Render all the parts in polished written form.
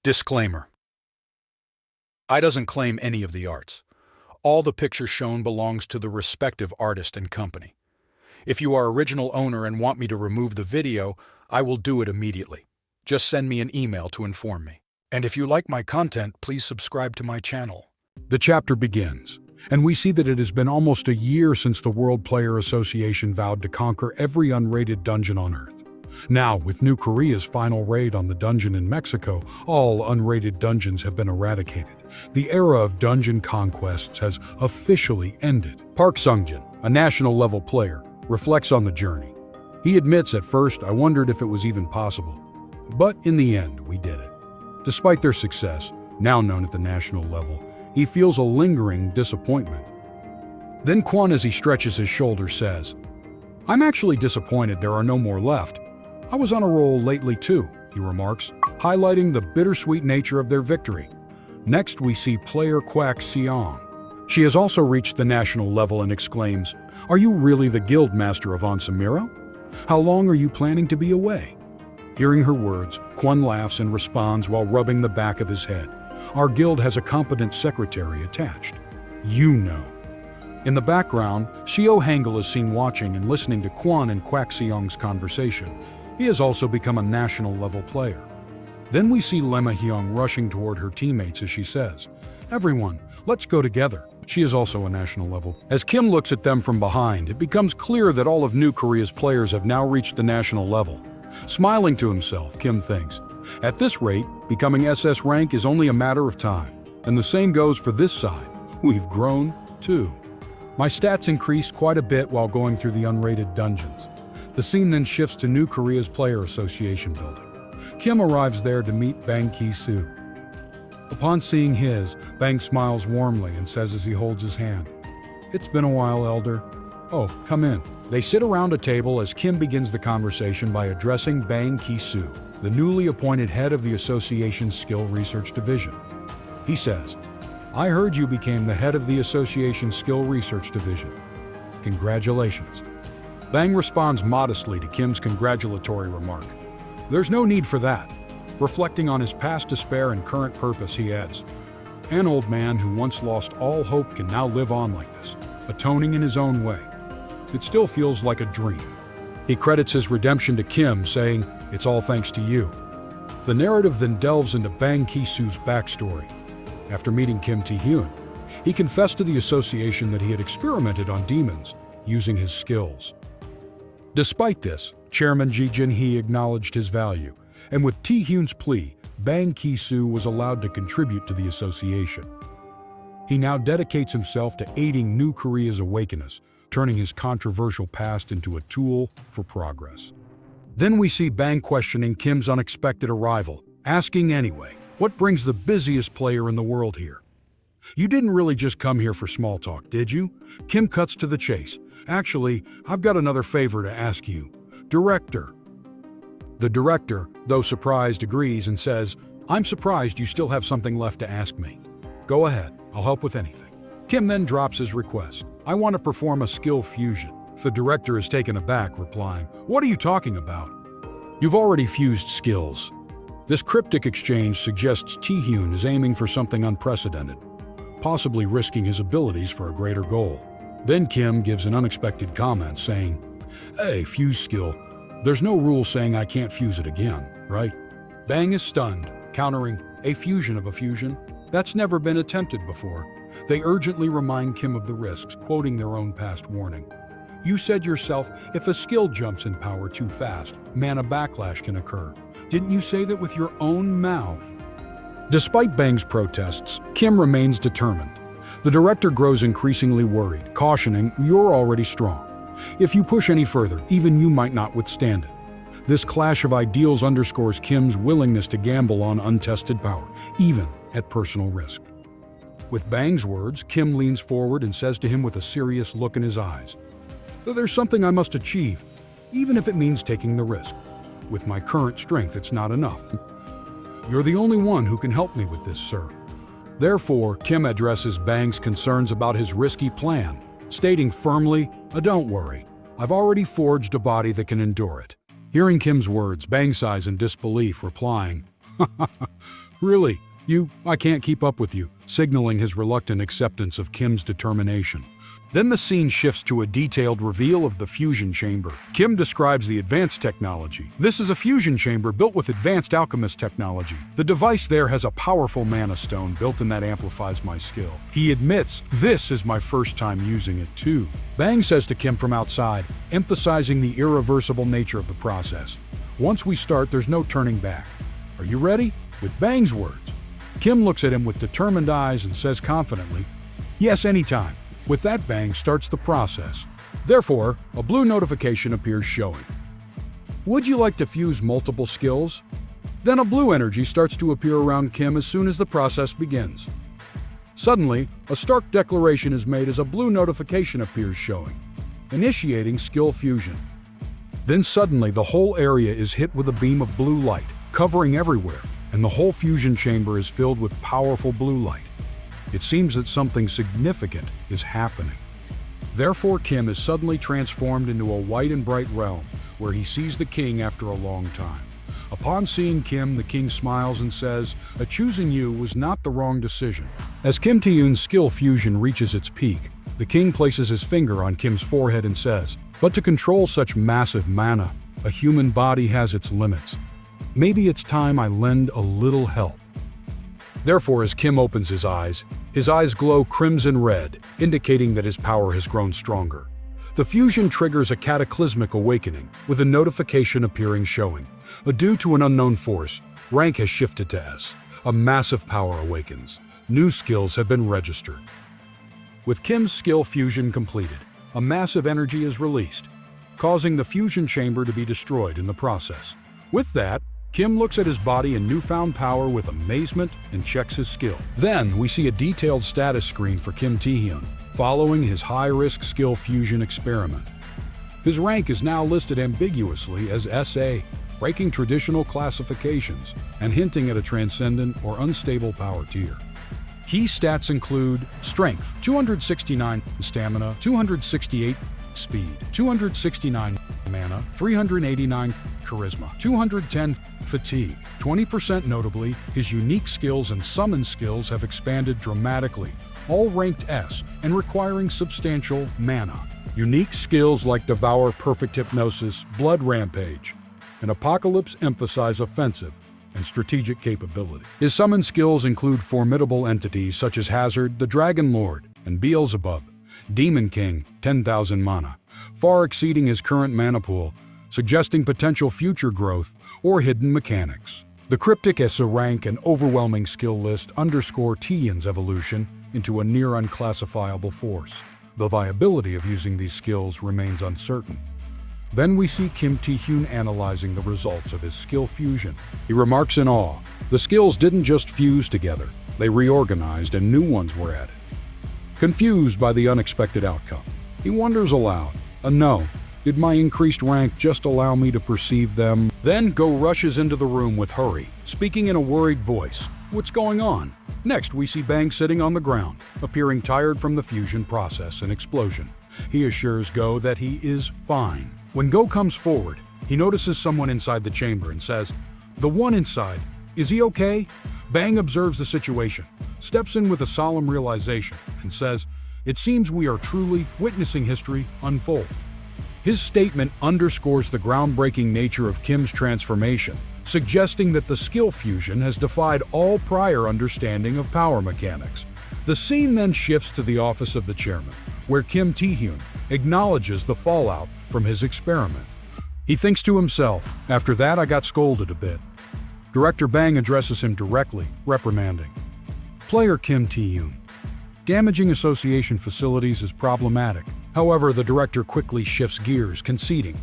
Disclaimer. I doesn't claim any of the arts. All the pictures shown belongs to the respective artist and company. If you are original owner and want me to remove the video, I will do it immediately. Just send me an email to inform me. And if you like my content, please subscribe to my channel. The chapter begins, and we see that it has been almost a year since the World Player Association vowed to conquer every unrated dungeon on Earth. Now, with New Korea's final raid on the dungeon in Mexico, all unrated dungeons have been eradicated. The era of dungeon conquests has officially ended. Park Sungjin, a national-level player, reflects on the journey. He admits at first, "I wondered if it was even possible." But in the end, we did it. Despite their success, now known at the national level, he feels a lingering disappointment. Then Kwon, as he stretches his shoulders, says, "I'm actually disappointed there are no more left. I was on a roll lately too," he remarks, highlighting the bittersweet nature of their victory. Next, we see player Kwak Seong. She has also reached the national level and exclaims, "Are you really the guild master of Onsamiro? How long are you planning to be away?" Hearing her words, Kwon laughs and responds while rubbing the back of his head. "Our guild has a competent secretary attached. You know." In the background, Seo Hangul is seen watching and listening to Kwon and Kwak Seong's conversation. He has also become a national-level player. Then we see Lemma Hyung rushing toward her teammates as she says, "Everyone, let's go together." She is also a national level. As Kim looks at them from behind, it becomes clear that all of New Korea's players have now reached the national level. Smiling to himself, Kim thinks, "At this rate, becoming SS rank is only a matter of time. And the same goes for this side. We've grown, too. My stats increased quite a bit while going through the unrated dungeons." The scene then shifts to New Korea's Player Association building. Kim arrives there to meet Bang Ki-soo. Upon seeing his, Bang smiles warmly and says as he holds his hand, "It's been a while, Elder. Oh, come in." They sit around a table as Kim begins the conversation by addressing Bang Ki-soo, the newly appointed head of the association's Skill Research Division. He says, "I heard you became the head of the association's Skill Research Division. Congratulations." Bang responds modestly to Kim's congratulatory remark. "There's no need for that." Reflecting on his past despair and current purpose, he adds, "An old man who once lost all hope can now live on like this, atoning in his own way. It still feels like a dream." He credits his redemption to Kim, saying, "It's all thanks to you." The narrative then delves into Bang Ki-soo's backstory. After meeting Kim Tae-hyun, he confessed to the association that he had experimented on demons using his skills. Despite this, Chairman Ji Jin-hee acknowledged his value, and with Tae-hyun's plea, Bang Ki-soo was allowed to contribute to the association. He now dedicates himself to aiding New Korea's awakeness, turning his controversial past into a tool for progress. Then we see Bang questioning Kim's unexpected arrival, asking anyway, "What brings the busiest player in the world here? You didn't really just come here for small talk, did you?" Kim cuts to the chase. "Actually, I've got another favor to ask you, Director." The director, though surprised, agrees and says, "I'm surprised you still have something left to ask me. Go ahead, I'll help with anything." Kim then drops his request. "I want to perform a skill fusion." The director is taken aback, replying, "What are you talking about? You've already fused skills." This cryptic exchange suggests Tae-hyun is aiming for something unprecedented, possibly risking his abilities for a greater goal. Then Kim gives an unexpected comment, saying, "Hey, fuse skill. There's no rule saying I can't fuse it again, right?" Bang is stunned, countering, "A fusion of a fusion? That's never been attempted before." They urgently remind Kim of the risks, quoting their own past warning. "You said yourself, if a skill jumps in power too fast, mana backlash can occur. Didn't you say that with your own mouth?" Despite Bang's protests, Kim remains determined. The director grows increasingly worried, cautioning, "You're already strong. If you push any further, even you might not withstand it." This clash of ideals underscores Kim's willingness to gamble on untested power, even at personal risk. With Bang's words, Kim leans forward and says to him with a serious look in his eyes, "There's something I must achieve, even if it means taking the risk. With my current strength, it's not enough. You're the only one who can help me with this, sir." Therefore, Kim addresses Bang's concerns about his risky plan, stating firmly, "Don't worry, I've already forged a body that can endure it." Hearing Kim's words, Bang sighs in disbelief, replying, Really? I can't keep up with you, signaling his reluctant acceptance of Kim's determination. Then the scene shifts to a detailed reveal of the fusion chamber. Kim describes the advanced technology. This is a fusion chamber built with advanced alchemist technology. The device there has a powerful mana stone built-in that amplifies my skill. He admits, this is my first time using it too. Bang says to Kim from outside, emphasizing the irreversible nature of the process. Once we start, there's no turning back. Are you ready? With Bang's words. Kim looks at him with determined eyes and says confidently, yes, anytime. With that, Bang starts the process. Therefore, a blue notification appears showing, would you like to fuse multiple skills? Then a blue energy starts to appear around Kim as soon as the process begins. Suddenly, a stark declaration is made as a blue notification appears showing, initiating skill fusion. Then suddenly the whole area is hit with a beam of blue light, covering everywhere, and the whole fusion chamber is filled with powerful blue light. It seems that something significant is happening. Therefore, Kim is suddenly transformed into a white and bright realm, where he sees the king after a long time. Upon seeing Kim, the king smiles and says, choosing you was not the wrong decision. As Kim Tae-yoon's skill fusion reaches its peak, the king places his finger on Kim's forehead and says, but to control such massive mana, a human body has its limits. Maybe it's time I lend a little help. Therefore, as Kim opens his eyes glow crimson red, indicating that his power has grown stronger. The fusion triggers a cataclysmic awakening, with a notification appearing showing, due to an unknown force, rank has shifted to S. A massive power awakens. New skills have been registered. With Kim's skill fusion completed, a massive energy is released, causing the fusion chamber to be destroyed in the process. With that, Kim looks at his body and newfound power with amazement and checks his skill. Then, we see a detailed status screen for Kim Tae-hyun, following his high-risk skill fusion experiment. His rank is now listed ambiguously as SA, breaking traditional classifications and hinting at a transcendent or unstable power tier. Key stats include Strength, 269, Stamina, 268, Speed, 269, Mana, 389, Charisma, 210, Fatigue, 20%. Notably, his unique skills and summon skills have expanded dramatically, all ranked S and requiring substantial mana. Unique skills like Devour, Perfect Hypnosis, Blood Rampage, and Apocalypse emphasize offensive and strategic capability. His summon skills include formidable entities such as Hazard, the Dragon Lord, and Beelzebub, Demon King, 10,000 mana, far exceeding his current mana pool, suggesting potential future growth or hidden mechanics. The cryptic SA rank and overwhelming skill list underscore Tae-hyun's evolution into a near unclassifiable force. The viability of using these skills remains uncertain. Then we see Kim Tae-hyun analyzing the results of his skill fusion. He remarks in awe, the skills didn't just fuse together, they reorganized and new ones were added. Confused by the unexpected outcome, he wonders aloud, no, did my increased rank just allow me to perceive them? Then Go rushes into the room with hurry, speaking in a worried voice. What's going on? Next, we see Bang sitting on the ground, appearing tired from the fusion process and explosion. He assures Go that he is fine. When Go comes forward, he notices someone inside the chamber and says, the one inside, is he okay? Bang observes the situation, steps in with a solemn realization, and says, it seems we are truly witnessing history unfold. His statement underscores the groundbreaking nature of Kim's transformation, suggesting that the skill fusion has defied all prior understanding of power mechanics. The scene then shifts to the office of the chairman, where Kim Tae-hyun acknowledges the fallout from his experiment. He thinks to himself, after that I got scolded a bit. Director Bang addresses him directly, reprimanding. Player Kim Tae-hyun. Damaging association facilities is problematic. However, the director quickly shifts gears, conceding,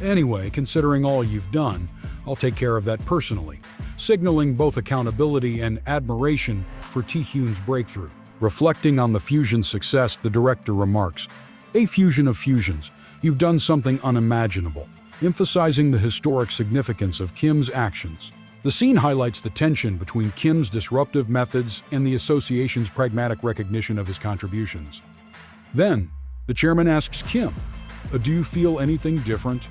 anyway, considering all you've done, I'll take care of that personally, signaling both accountability and admiration for Tae-hyun's breakthrough. Reflecting on the fusion's success, the director remarks, a fusion of fusions, you've done something unimaginable, emphasizing the historic significance of Kim's actions. The scene highlights the tension between Kim's disruptive methods and the association's pragmatic recognition of his contributions. Then, the chairman asks Kim, do you feel anything different?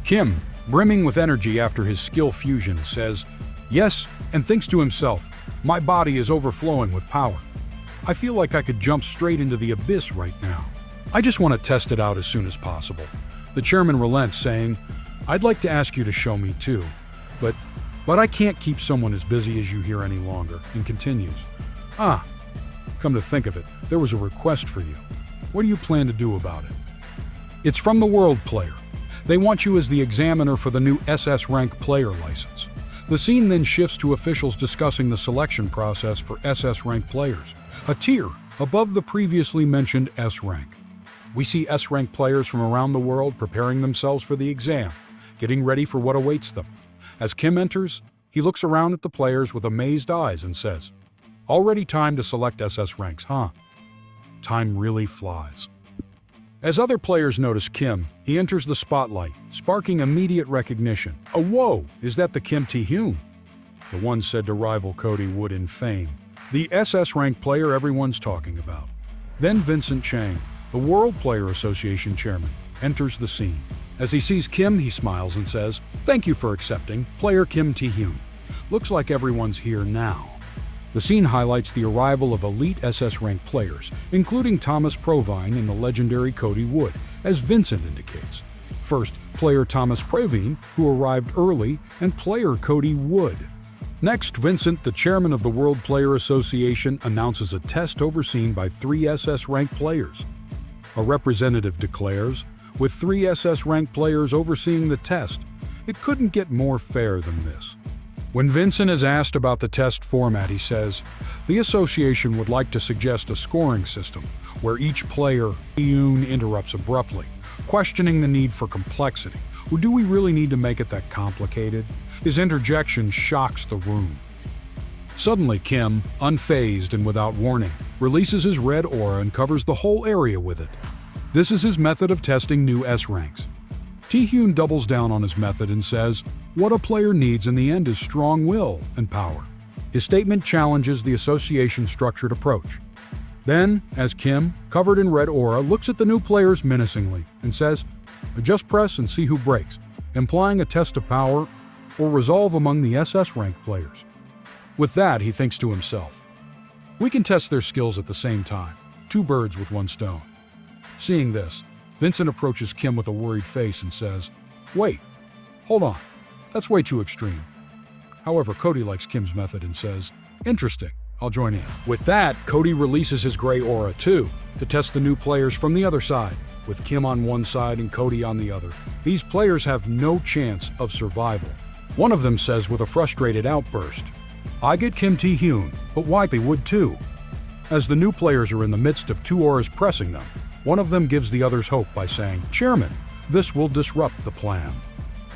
Kim, brimming with energy after his skill fusion, says, yes, and thinks to himself, My body is overflowing with power. I feel like I could jump straight into the abyss right now. I just want to test it out as soon as possible. The chairman relents, saying, I'd like to ask you to show me too, but I can't keep someone as busy as you here any longer, and continues. Come to think of it, there was a request for you. What do you plan to do about it? It's from the World Player. They want you as the examiner for the new SS rank player license. The scene then shifts to officials discussing the selection process for SS rank players, a tier above the previously mentioned S rank. We see S rank players from around the world preparing themselves for the exam, getting ready for what awaits them. As Kim enters, he looks around at the players with amazed eyes and says, Already time to select SS ranks, huh? Time really flies. As other players notice Kim, he enters the spotlight, sparking immediate recognition. Oh, whoa, is that the Kim Tae-hyun? The one said to rival Cody Wood in fame, the SS rank player everyone's talking about. Then Vincent Chang, the World Player Association chairman, enters the scene. As he sees Kim, he smiles and says, Thank you for accepting, player Kim Tae-hyun. Looks like everyone's here now. The scene highlights the arrival of elite SS rank players, including Thomas Provine and the legendary Cody Wood, as Vincent indicates. First, player Thomas Provine, who arrived early, and player Cody Wood. Next, Vincent, the chairman of the World Player Association, announces a test overseen by 3 SS rank players. A representative declares, with 3 SS rank players overseeing the test, it couldn't get more fair than this. When Vincent is asked about the test format, he says, the association would like to suggest a scoring system where each player interrupts abruptly, questioning the need for complexity. Or do we really need to make it that complicated? His interjection shocks the room. Suddenly, Kim, unfazed and without warning, releases his red aura and covers the whole area with it. This is his method of testing new S ranks. Tae-hyun doubles down on his method and says, what a player needs in the end is strong will and power. His statement challenges the association's structured approach. Then, as Kim, covered in red aura, looks at the new players menacingly and says, just press and see who breaks, implying a test of power or resolve among the SS rank players. With that, he thinks to himself, we can test their skills at the same time, 2 birds with 1 stone. Seeing this, Vincent approaches Kim with a worried face and says, Wait, hold on, that's way too extreme. However, Cody likes Kim's method and says, Interesting, I'll join in. With that, Cody releases his gray aura too, to test the new players from the other side, with Kim on one side and Cody on the other. These players have no chance of survival. One of them says with a frustrated outburst, I get Kim Tae-hyun, but why they would too? As the new players are in the midst of 2 auras pressing them, one of them gives the others hope by saying, Chairman, this will disrupt the plan.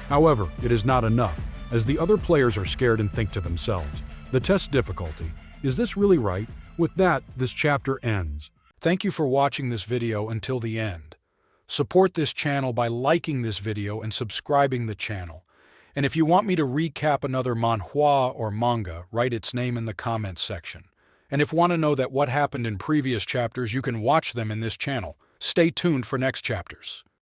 However, it is not enough, as the other players are scared and think to themselves, the test difficulty, is this really right? With that, this chapter ends. Thank you for watching this video until the end. Support this channel by liking this video and subscribing the channel. And if you want me to recap another manhwa or manga, write its name in the comments section. And if you want to know that what happened in previous chapters, you can watch them in this channel. Stay tuned for next chapters.